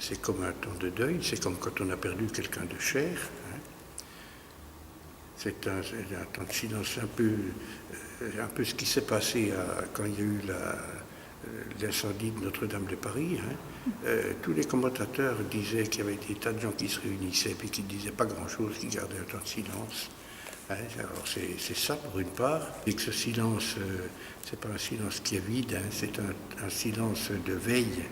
C'est comme un temps de deuil, c'est comme quand on a perdu quelqu'un de cher. Hein. C'est un temps de silence, un peu ce qui s'est passé quand il y a eu l'incendie de Notre-Dame de Paris. Hein. Tous les commentateurs disaient qu'il y avait des tas de gens qui se réunissaient et qui ne disaient pas grand-chose, qui gardaient un temps de silence. Hein. Alors c'est ça pour une part, et que ce silence, c'est pas un silence qui est vide, hein, c'est un silence de veille.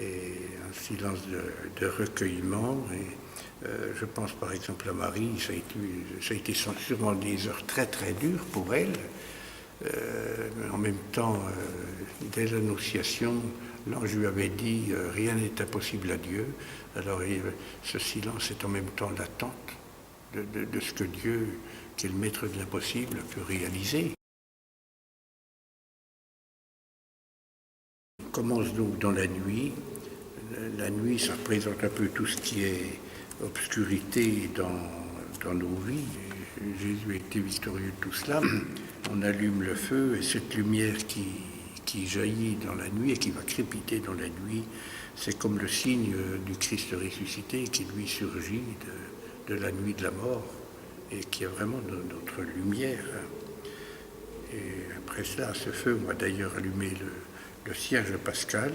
Et un silence de recueillement. Et, je pense par exemple à Marie, ça a été sûrement des heures très très dures pour elle. Mais en même temps, dès l'Annonciation, l'ange lui avait dit rien n'est impossible à Dieu. Alors ce silence est en même temps l'attente de ce que Dieu, qui est le maître de l'impossible, peut réaliser. On commence donc dans la nuit. La nuit, ça représente un peu tout ce qui est obscurité dans nos vies. Jésus a été victorieux de tout cela. On allume le feu et cette lumière qui jaillit dans la nuit et qui va crépiter dans la nuit, c'est comme le signe du Christ ressuscité qui lui surgit de la nuit de la mort et qui est vraiment notre lumière. Et après cela, ce feu, on va d'ailleurs allumer le cierge pascal.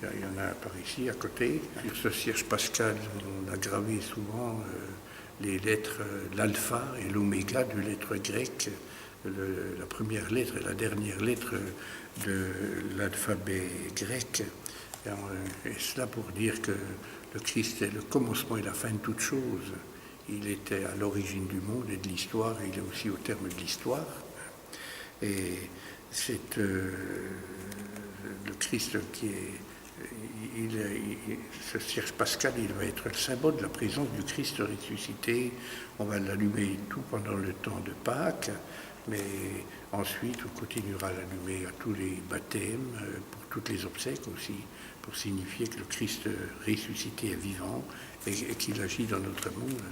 Il y en a un par ici, à côté. Sur ce cierge pascal, on a gravé souvent les lettres, l'alpha et l'oméga de lettres grecques, la première lettre et la dernière lettre de l'alphabet grec. Et cela pour dire que le Christ est le commencement et la fin de toute chose. Il était à l'origine du monde et de l'histoire, et il est aussi au terme de l'histoire. Et c'est le Christ qui est... ce cierge pascal, il va être le symbole de la présence du Christ ressuscité. On va l'allumer tout pendant le temps de Pâques, mais ensuite on continuera à l'allumer à tous les baptêmes, pour toutes les obsèques aussi, pour signifier que le Christ ressuscité est vivant et qu'il agit dans notre monde.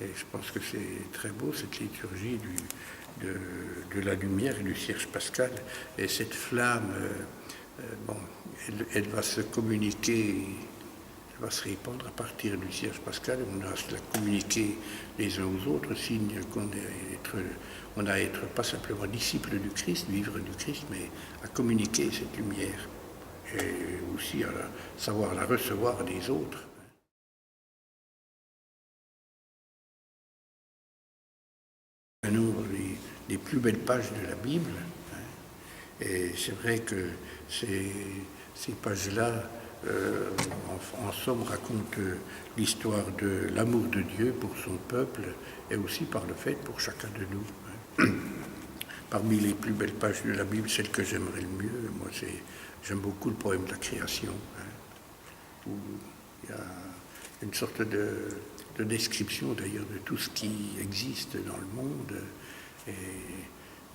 Et je pense que c'est très beau, cette liturgie de la lumière et du cierge pascal. Et cette flamme, elle va se communiquer, elle va se répandre à partir du cierge pascal. On a à se la communiquer les uns aux autres, signe qu'on a à être pas simplement disciple du Christ, vivre du Christ, mais à communiquer cette lumière. Et aussi à savoir la recevoir des autres. Un nombre des plus belles pages de la Bible. Et c'est vrai que ces pages-là, en somme, racontent l'histoire de l'amour de Dieu pour son peuple et aussi par le fait pour chacun de nous. Parmi les plus belles pages de la Bible, celle que j'aimerais le mieux, moi, j'aime beaucoup le poème de la création, où il y a une sorte de description d'ailleurs de tout ce qui existe dans le monde, et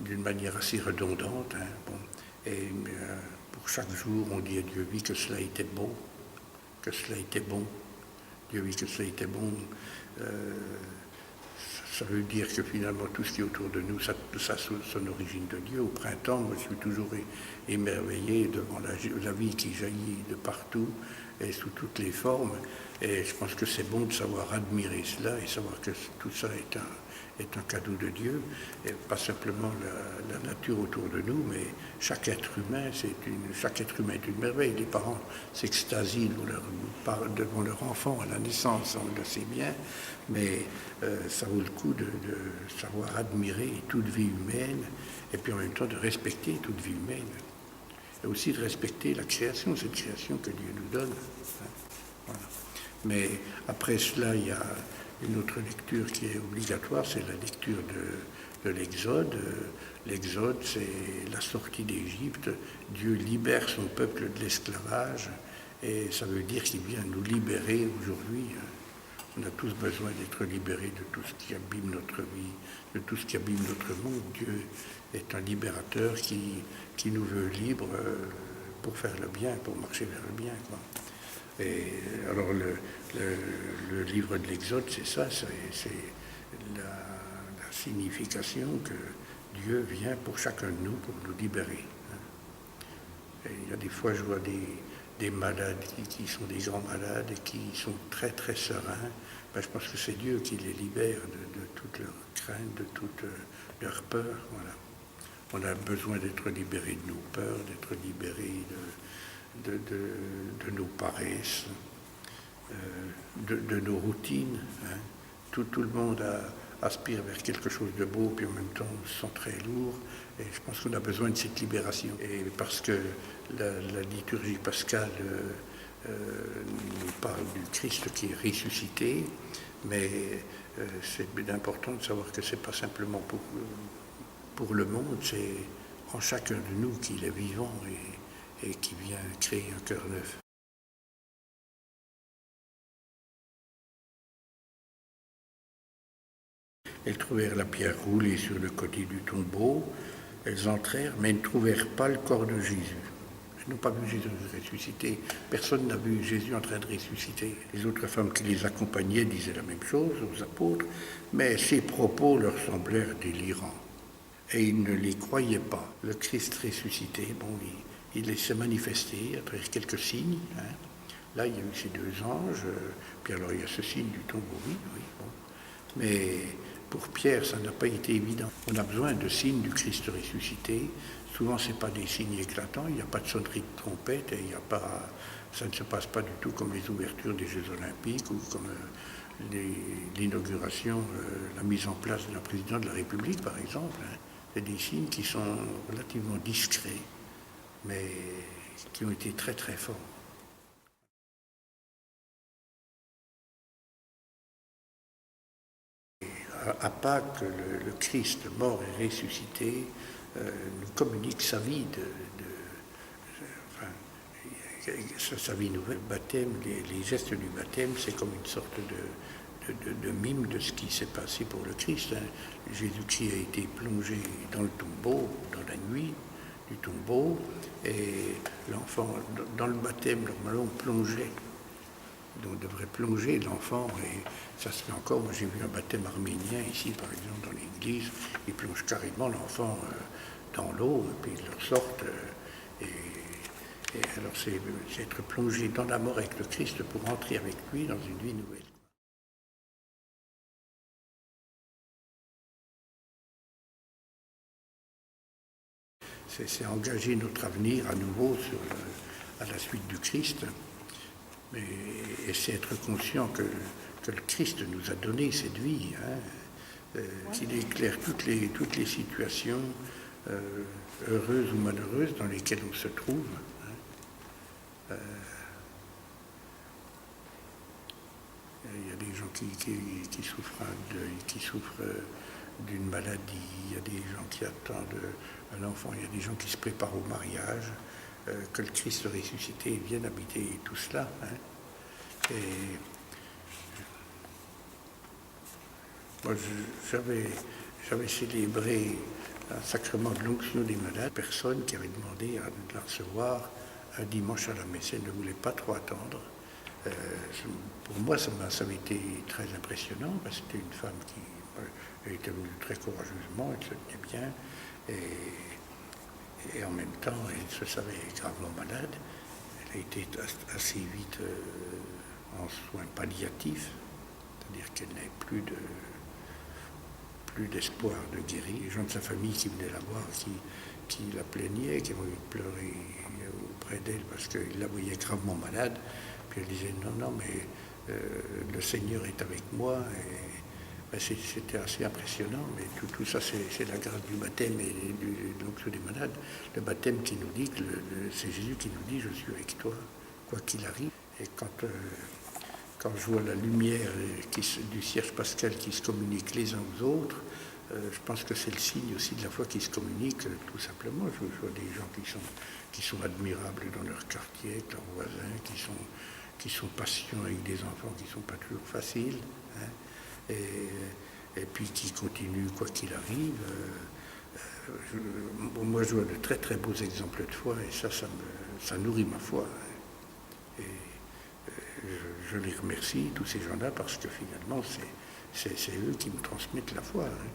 d'une manière assez redondante. Et pour chaque jour, on dit à Dieu, oui, que cela était bon, que cela était bon. Dieu, oui, que cela était bon. Ça veut dire que finalement, tout ce qui est autour de nous, ça a son origine de Dieu. Au printemps, moi, je suis toujours émerveillé devant la vie qui jaillit de partout et sous toutes les formes. Et je pense que c'est bon de savoir admirer cela et savoir que tout ça est un cadeau de Dieu, et pas simplement la nature autour de nous, mais chaque être humain est une merveille. Les parents s'extasient devant leur enfant à la naissance, on le sait bien, mais ça vaut le coup de savoir admirer toute vie humaine, et puis en même temps de respecter toute vie humaine, et aussi de respecter la création, cette création que Dieu nous donne. Voilà. Mais après cela, il y a une autre lecture qui est obligatoire, c'est la lecture de l'Exode. L'Exode, c'est la sortie d'Égypte. Dieu libère son peuple de l'esclavage, et ça veut dire qu'il vient nous libérer aujourd'hui. On a tous besoin d'être libérés de tout ce qui abîme notre vie, de tout ce qui abîme notre monde. Dieu est un libérateur qui nous veut libres pour faire le bien, pour marcher vers le bien, quoi. Et alors le livre de l'Exode, c'est ça, c'est la signification que Dieu vient pour chacun de nous, pour nous libérer. Et il y a des fois, je vois des malades qui sont des grands malades et qui sont très très sereins, ben, je pense que c'est Dieu qui les libère de toute leur crainte, de toute leur peur. Voilà. On a besoin d'être libérés de nos peurs, d'être libérés de nos paresses, de nos routines. Hein. Tout le monde aspire vers quelque chose de beau, puis en même temps se sent très lourd. Et je pense qu'on a besoin de cette libération. Et parce que la liturgie pascale nous parle du Christ qui est ressuscité, mais c'est important de savoir que ce n'est pas simplement pour le monde, c'est en chacun de nous qu'il est vivant et qui vient créer un cœur neuf. Elles trouvèrent la pierre roulée sur le côté du tombeau. Elles entrèrent, mais ne trouvèrent pas le corps de Jésus. Elles n'ont pas vu Jésus ressusciter. Personne n'a vu Jésus en train de ressusciter. Les autres femmes qui les accompagnaient disaient la même chose aux apôtres, mais ces propos leur semblèrent délirants. Et ils ne les croyaient pas. Le Christ ressuscité, bon, il s'est manifesté à travers quelques signes. Hein. Là, il y a eu ces deux anges, puis alors il y a ce signe du tombeau, oui, bon. Mais pour Pierre, ça n'a pas été évident. On a besoin de signes du Christ ressuscité. Souvent, ce n'est pas des signes éclatants, il n'y a pas de sonnerie de trompette, et ça ne se passe pas du tout comme les ouvertures des Jeux Olympiques ou comme l'inauguration, la mise en place d'un président de la République, par exemple. Hein. C'est des signes qui sont relativement discrets, mais qui ont été très très forts. À Pâques, le Christ mort et ressuscité nous communique sa vie, sa vie nouvelle. Le baptême, les gestes du baptême, c'est comme une sorte de mime de ce qui s'est passé pour le Christ. Hein. Jésus-Christ a été plongé dans le tombeau, dans la nuit du tombeau, et l'enfant, dans le baptême, normalement, on plongeait. Donc on devrait plonger l'enfant, et ça se fait encore. Moi j'ai vu un baptême arménien ici, par exemple, dans l'église. Ils plongent carrément l'enfant dans l'eau, et puis ils le ressortent. Et alors c'est être plongé dans la mort avec le Christ pour entrer avec lui dans une vie nouvelle. C'est engager notre avenir à nouveau à la suite du Christ. Et c'est être conscient que le Christ nous a donné cette vie, hein, qu'il éclaire toutes les situations heureuses ou malheureuses dans lesquelles on se trouve. Hein. Il y a des gens qui souffrent un deuil, qui souffrent d'une maladie, il y a des gens qui attendent un enfant, il y a des gens qui se préparent au mariage. Que le Christ ressuscité vienne habiter tout cela. Hein. Et moi, j'avais célébré un sacrement de l'onction des malades, personne qui avait demandé à la recevoir un dimanche à la messe. Elle ne voulait pas trop attendre. Pour moi, ça avait été très impressionnant, parce que c'était une femme qui était venue très courageusement, elle se tenait bien, et en même temps, elle se savait gravement malade. Elle a été assez vite en soins palliatifs, c'est-à-dire qu'elle n'avait plus d'espoir de guérir. Les gens de sa famille qui venaient la voir, qui la plaignaient, qui avaient envie de pleurer auprès d'elle parce qu'ils la voyaient gravement malade. Puis elle disait non, mais le Seigneur est avec moi. Et ben, c'était assez impressionnant, mais tout ça, c'est la grâce du baptême et de l'onction des malades. Le baptême qui nous dit, c'est Jésus qui nous dit, je suis avec toi, quoi qu'il arrive. Et quand je vois la lumière du cierge pascal qui se communique les uns aux autres, je pense que c'est le signe aussi de la foi qui se communique, tout simplement. Je vois des gens qui sont admirables dans leur quartier, avec leurs voisins, qui sont patients avec des enfants qui ne sont pas toujours faciles. Hein. Et puis qui continue quoi qu'il arrive. Moi, je vois de très très beaux exemples de foi, et ça nourrit ma foi. Et je les remercie, tous ces gens-là, parce que finalement, c'est eux qui me transmettent la foi. Hein.